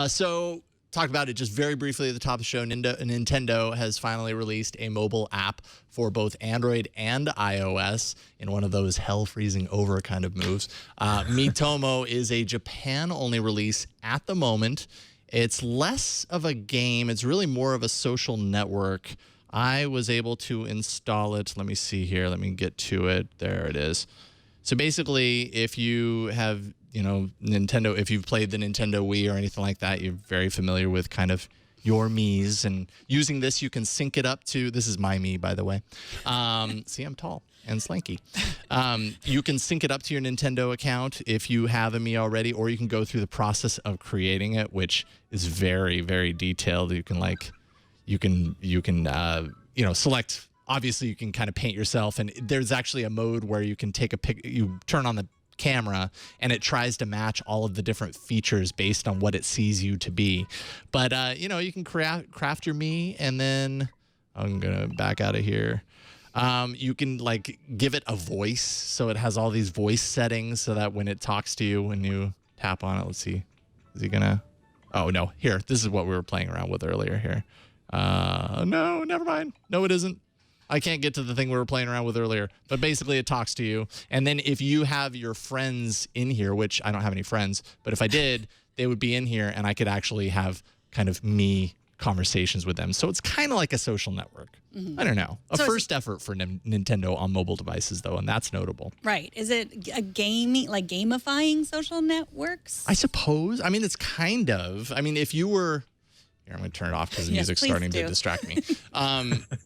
So talked about it just very briefly at the top of the show. Nintendo has finally released a mobile app for both Android and iOS in one of those hell freezing over kind of moves. Miitomo is a Japan-only release at the moment. It's less of a game. It's really more of a social network. I was able to install it. Let me see here. Let me get to it. There it is. So basically, if you have, Nintendo, if you've played the Nintendo Wii or anything like that, you're very familiar with kind of your Miis. And using this, you can sync it up to, this is my Mii, by the way. See, I'm tall and slanky. You can sync it up to your Nintendo account if you have a Mii already, or you can go through the process of creating it, which is very, very detailed. You can select. Obviously, you can kind of paint yourself, and there's actually a mode where you can take a pic. You turn on the camera, and it tries to match all of the different features based on what it sees you to be. But you can craft your Mii, and then I'm gonna back out of here. You can give it a voice, so it has all these voice settings, so that when it talks to you, when you tap on it, let's see, is he gonna? Oh no, here. This is what we were playing around with earlier. Here. No, never mind. No, it isn't. I can't get to the thing we were playing around with earlier, but basically it talks to you. And then if you have your friends in here, which I don't have any friends, but if I did, they would be in here, and I could actually have kind of me conversations with them. So it's kind of like a social network. I don't know. A first effort for Nintendo on mobile devices, though, and that's notable. Right. Is it a gamifying social networks? I suppose. I mean, it's kind of. I mean, if you were... Here, I'm going to turn it off because the music's starting to distract me.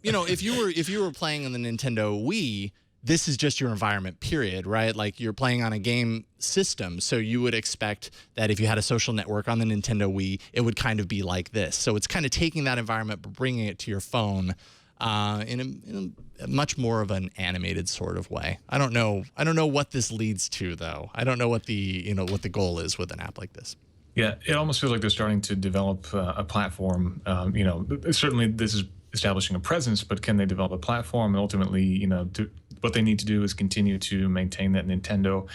If you were playing on the Nintendo Wii, this is just your environment, period, right? Like, you're playing on a game system, so you would expect that if you had a social network on the Nintendo Wii, it would kind of be like this. So it's kind of taking that environment but bringing it to your phone in a much more of an animated sort of way. I don't know what this leads to, though. I don't know what the what the goal is with an app like this. Yeah, it almost feels like they're starting to develop a platform. Certainly this is establishing a presence, but can they develop a platform? And ultimately, what they need to do is continue to maintain that Nintendo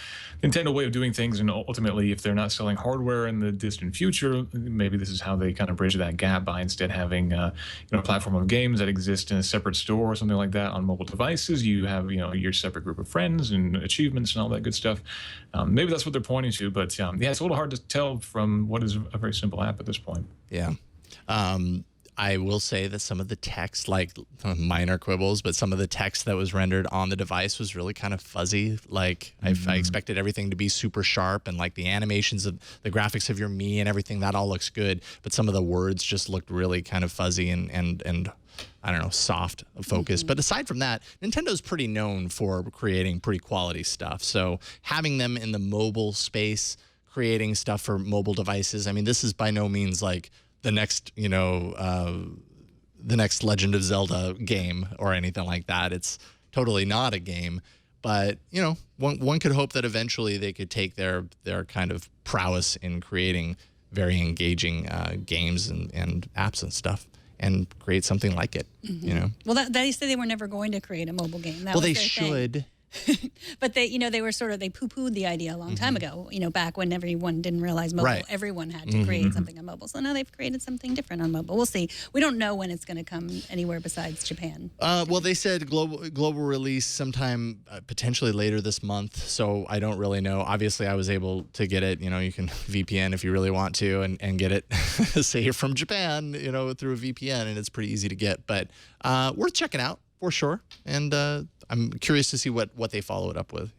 way of doing things. And ultimately, if they're not selling hardware in the distant future, maybe this is how they kind of bridge that gap by instead having a platform of games that exist in a separate store or something like that on mobile devices. You have your separate group of friends and achievements and all that good stuff. Maybe that's what they're pointing to, but it's a little hard to tell from what is a very simple app at this point. Yeah. I will say that some of the text, like minor quibbles, but some of the text that was rendered on the device was really kind of fuzzy. Like I expected everything to be super sharp, and like the animations of the graphics of your Mii and everything, that all looks good. But some of the words just looked really kind of fuzzy and I don't know, soft focus. But aside from that, Nintendo's pretty known for creating pretty quality stuff. So having them in the mobile space, creating stuff for mobile devices, I mean, this is by no means like the next, the next Legend of Zelda game or anything like that. It's totally not a game, but one could hope that eventually they could take their kind of prowess in creating very engaging games and apps and stuff and create something like it. Well, they said they were never going to create a mobile game. Well, they should. But they poo-pooed the idea a long time ago, back when everyone didn't realize mobile, everyone had to create something on mobile. So now they've created something different on mobile. We'll see. We don't know when it's going to come anywhere besides Japan. Well, they said global release sometime potentially later this month. So I don't really know. Obviously, I was able to get it. You can VPN if you really want to and get it, say you're from Japan, through a VPN, and it's pretty easy to get. But worth checking out for sure. And I'm curious to see what they follow it up with,